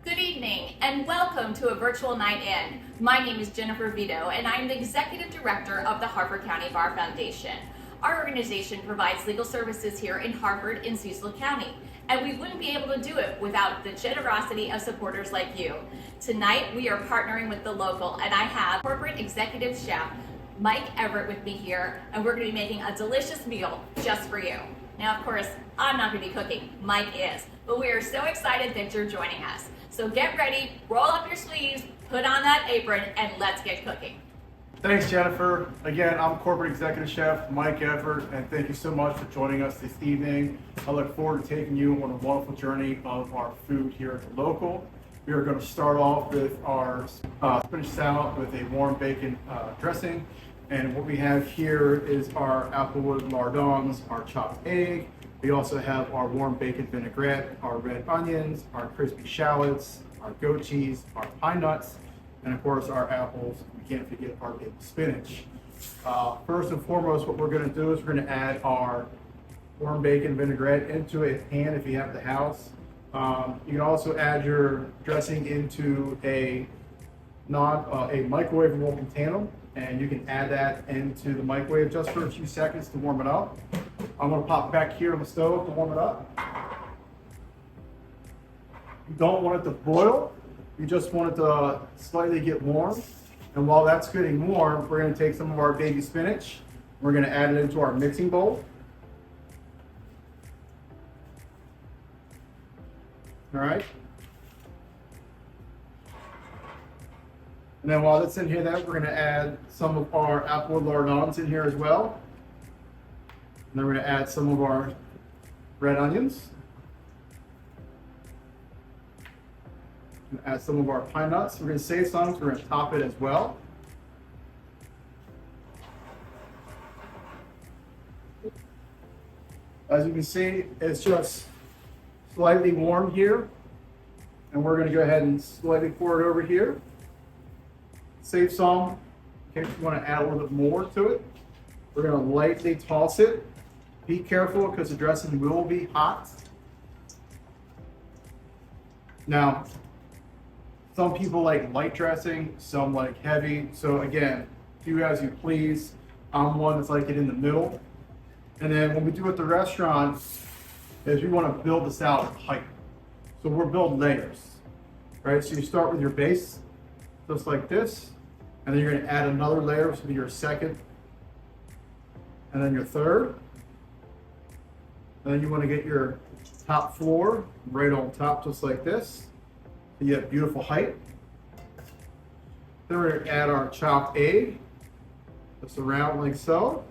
Good evening and welcome to a virtual night in. My name is Jennifer Vito and I'm the Executive Director of the Harford County Bar Foundation. Our organization provides legal services here in Harford and Cecil County, and we wouldn't be able to do it without the generosity of supporters like you. Tonight we are partnering with The Local, and I have Corporate Executive Chef Mike Everett with me here, and we're going to be making a delicious meal just for you. Now, of course, I'm not going to be cooking, Mike is, but we are so excited that you're joining us. So get ready, roll up your sleeves, put on that apron, and let's get cooking. Thanks, Jennifer. Again, I'm Corporate Executive Chef Mike Everett, and thank you so much for joining us this evening. I look forward to taking you on a wonderful journey of our food here at The Local. We are going to start off with our spinach salad with a warm bacon dressing. And what we have here is our applewood lardons, our chopped egg. We also have our warm bacon vinaigrette, our red onions, our crispy shallots, our goat cheese, our pine nuts, and of course our apples. We can't forget our baby spinach. First and foremost, what we're going to do is we're going to add our warm bacon vinaigrette into a pan if you have the house. You can also add your dressing into a microwavable container, and you can add that into the microwave just for a few seconds to warm it up. I'm going to pop back here on the stove to warm it up. You don't want it to boil, you just want it to slightly get warm. And while that's getting warm, we're going to take some of our baby spinach, we're going to add it into our mixing bowl. All right. And then while that's in here, we're going to add some of our applewood lardons in here as well. And then we're going to add some of our red onions. And add some of our pine nuts. We're going to save some, so we're going to top it as well. As you can see, it's just slightly warm here. And we're going to go ahead and slightly pour it over here. Save some in case you want to add a little bit more to it. We're going to lightly toss it. Be careful because the dressing will be hot. Now, some people like light dressing, some like heavy. So again, do as you please. I'm one that's like it in the middle. And then when we do at the restaurant, is we want to build the salad height. So we're building layers, right? So you start with your base, just like this. And then you're going to add another layer, so your second, and then your third. And then you want to get your top floor right on top, just like this. So you have beautiful height. Then we're going to add our chopped egg, just around like so.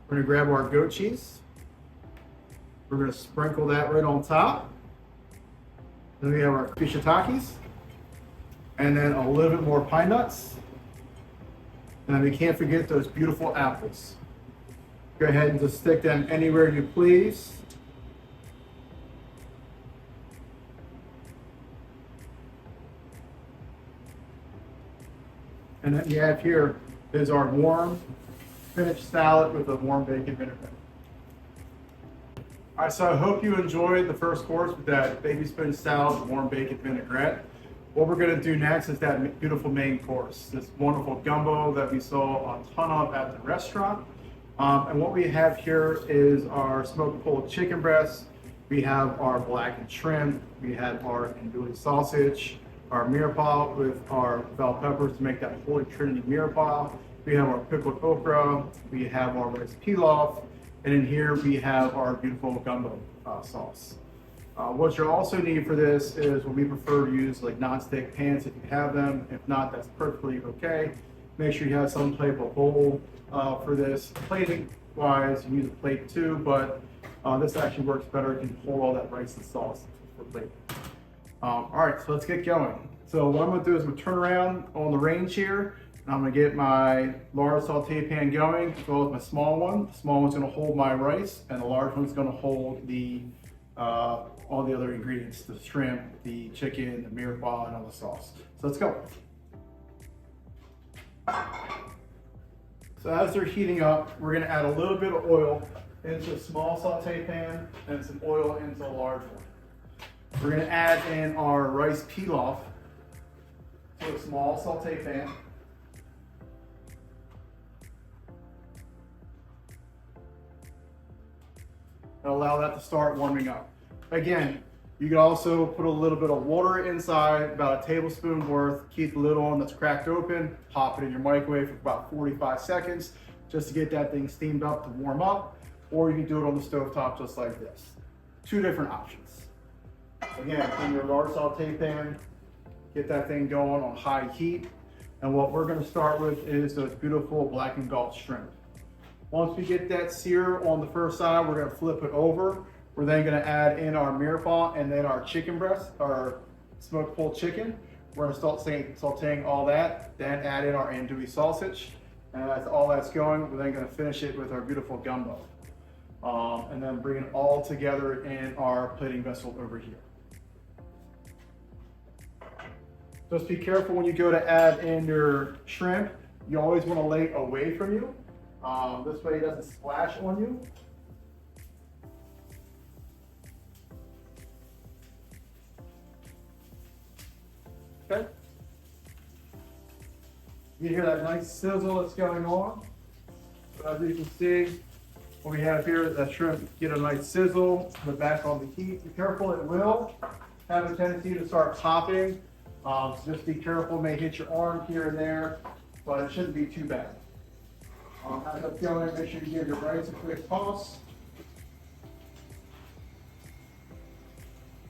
We're going to grab our goat cheese. We're going to sprinkle that right on top. Then we have our shiitakes. And then a little bit more pine nuts. And then we can't forget those beautiful apples. Go ahead and just stick them anywhere you please. And then you have here is our warm spinach salad with a warm bacon vinaigrette. All right, so I hope you enjoyed the first course with that baby spinach salad with warm bacon vinaigrette. What we're going to do next is that beautiful main course, this wonderful gumbo that we saw a ton of at the restaurant. And what we have here is our smoked pulled chicken breast. We have our blackened shrimp. We have our andouille sausage, our mirepoix with our bell peppers to make that Holy Trinity mirepoix. We have our pickled okra. We have our rice pilaf. And in here we have our beautiful gumbo sauce. What you'll also need for this is what we prefer to use like non-stick pans if you have them. If not, that's perfectly okay. Make sure you have some type of bowl for this. Plating wise, you use a plate too, but this actually works better. You can hold all that rice and sauce for plating. All right, so let's get going. So what I'm gonna do is I'm gonna turn around on the range here, and I'm gonna get my large saute pan going, as well as my small one. The small one's gonna hold my rice, and the large one's gonna hold the all the other ingredients, the shrimp, the chicken, the mirepoix, and all the sauce. So let's go. So as they're heating up, we're gonna add a little bit of oil into a small saute pan and some oil into a large one. We're gonna add in our rice pilaf to a small saute pan. And allow that to start warming up. Again, you can also put a little bit of water inside, about a tablespoon worth, keep the lid on that's cracked open, pop it in your microwave for about 45 seconds, just to get that thing steamed up to warm up, or you can do it on the stovetop just like this. Two different options. Again, in your large saute pan, get that thing going on high heat. And what we're gonna start with is those beautiful Blackened Gulf shrimp. Once we get that sear on the first side, we're gonna flip it over. We're then gonna add in our mirepoix and then our chicken breast, our smoked pulled chicken. We're gonna start sauteing all that, then add in our andouille sausage. And as all that's going, we're then gonna finish it with our beautiful gumbo. And then bring it all together in our plating vessel over here. Just be careful when you go to add in your shrimp. You always wanna lay it away from you. This way it doesn't splash on you. Okay. You hear that nice sizzle that's going on. So as you can see, what we have here is that shrimp get a nice sizzle, put it back on the heat. Be careful, it will have a tendency to start popping. So just be careful, it may hit your arm here and there, but it shouldn't be too bad. As it's going, make sure you give your rice a quick toss.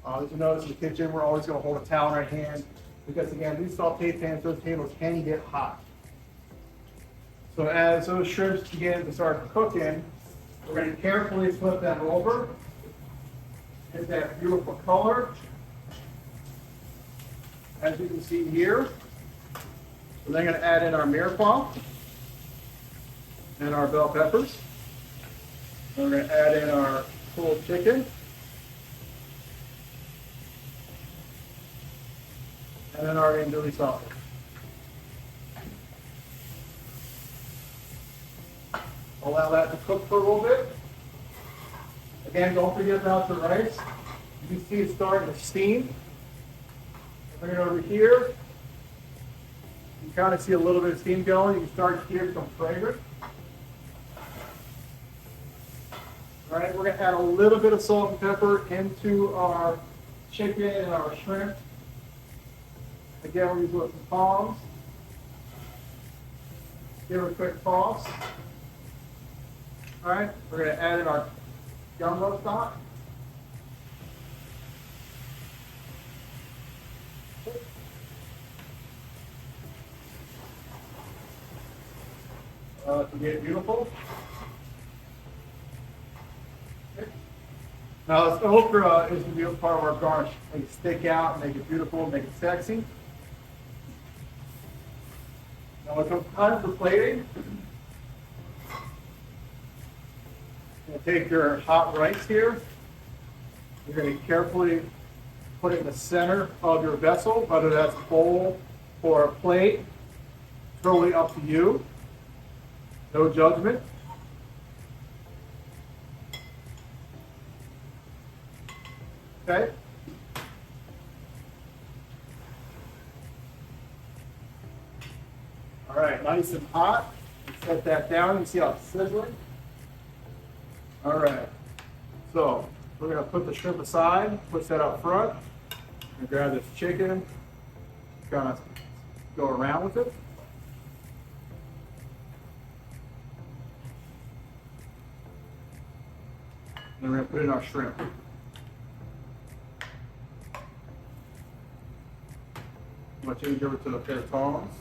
As you notice in the kitchen, we're always going to hold a towel in our hand because, again, these saute pans, those handles can get hot. So as those shrimps begin to start cooking, we're going to carefully flip them over. Get that beautiful color. As you can see here, we're then going to add in our mirepoix and our bell peppers. We're going to add in our pulled chicken. And then our andouille sausage. Allow that to cook for a little bit. Again, don't forget about the rice. You can see it starting to steam. Bring it over here. You kind of see a little bit of steam going. You can start to hear some fragrance. All right, we're going to add a little bit of salt and pepper into our chicken and our shrimp. Again, we're going to do it some palms. Give it a quick toss. All right, we're going to add in our gumbo stock. To get beautiful. Okay. Now this okra is the beautiful part of our garnish. Make it stick out, make it beautiful, make it sexy. Now when it comes time for plating, you're going to take your hot rice here. You're going to carefully put it in the center of your vessel, whether that's a bowl or a plate. Totally up to you. No judgment. Okay. All right, nice and hot. Set that down. You see how it's sizzling? All right. So we're going to put the shrimp aside, put that up front, and grab this chicken, kind of go around with it. And we're going to put in our shrimp. I'm going to change over to the pair of tongs.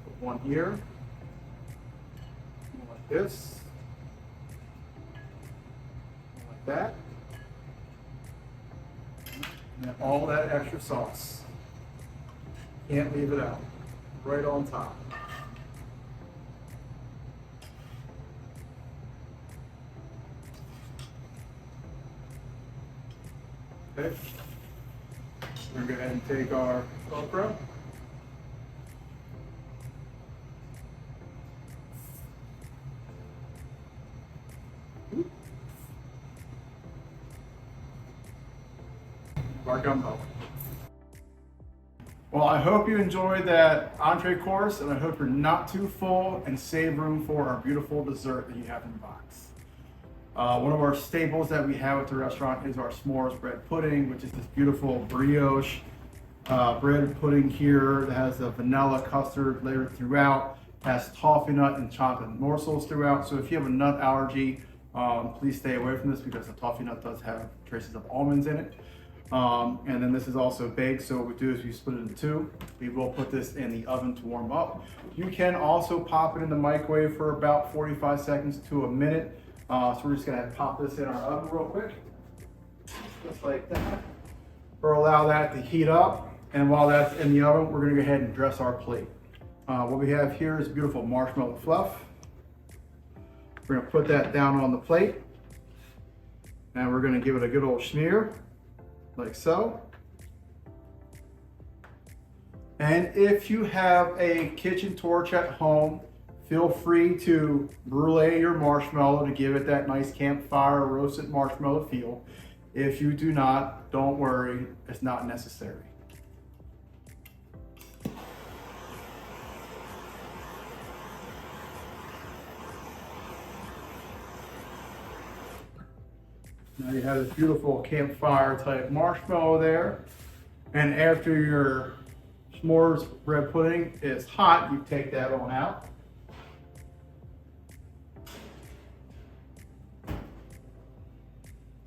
Put one here. One like this. One like that. And then all that extra sauce. Can't leave it out. Right on top. Okay. We're going to go ahead and take our okra. our gumbo. Well, I hope you enjoyed that entree course, and I hope you're not too full and save room for our beautiful dessert that you have in the box. One of our staples that we have at the restaurant is our s'mores bread pudding, which is this beautiful brioche bread pudding here that has the vanilla custard layered throughout, has toffee nut and chocolate morsels throughout. So if you have a nut allergy, please stay away from this because the toffee nut does have traces of almonds in it. And then this is also baked, so what we do is we split it in two. We will put this in the oven to warm up. You can also pop it in the microwave for about 45 seconds to a minute. So we're just gonna pop this in our oven real quick, just like that. We'll allow that to heat up, and while that's in the oven, we're gonna go ahead and dress our plate. What we have here is beautiful marshmallow fluff. We're gonna put that down on the plate, and we're gonna give it a good old smear, like so. And if you have a kitchen torch at home, feel free to brulee your marshmallow to give it that nice campfire roasted marshmallow feel. If you do not, don't worry, it's not necessary. Now you have this beautiful campfire type marshmallow there. And after your s'mores bread pudding is hot, you take that on out.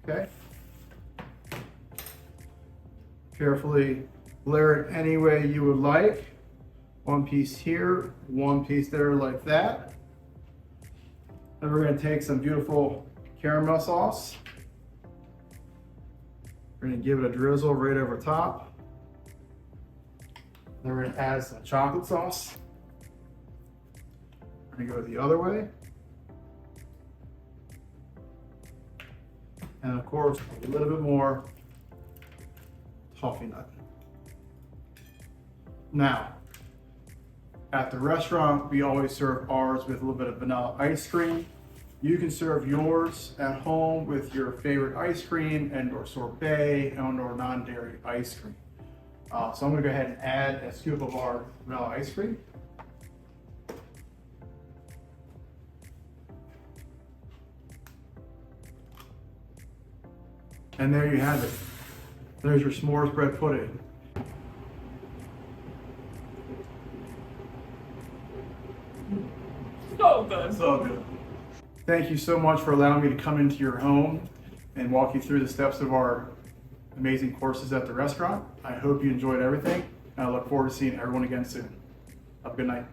Okay. Carefully layer it any way you would like. One piece here, one piece there like that. Then we're going to take some beautiful caramel sauce. We're going to give it a drizzle right over top. Then we're going to add some chocolate sauce. We're going to go the other way. And of course, a little bit more toffee nut. Now, at the restaurant, we always serve ours with a little bit of vanilla ice cream. You can serve yours at home with your favorite ice cream and or sorbet and or non-dairy ice cream. So I'm gonna go ahead and add a scoop of our vanilla ice cream. And there you have it. There's your s'mores bread pudding. So good. So good. Thank you so much for allowing me to come into your home and walk you through the steps of our amazing courses at the restaurant. I hope you enjoyed everything, and I look forward to seeing everyone again soon. Have a good night.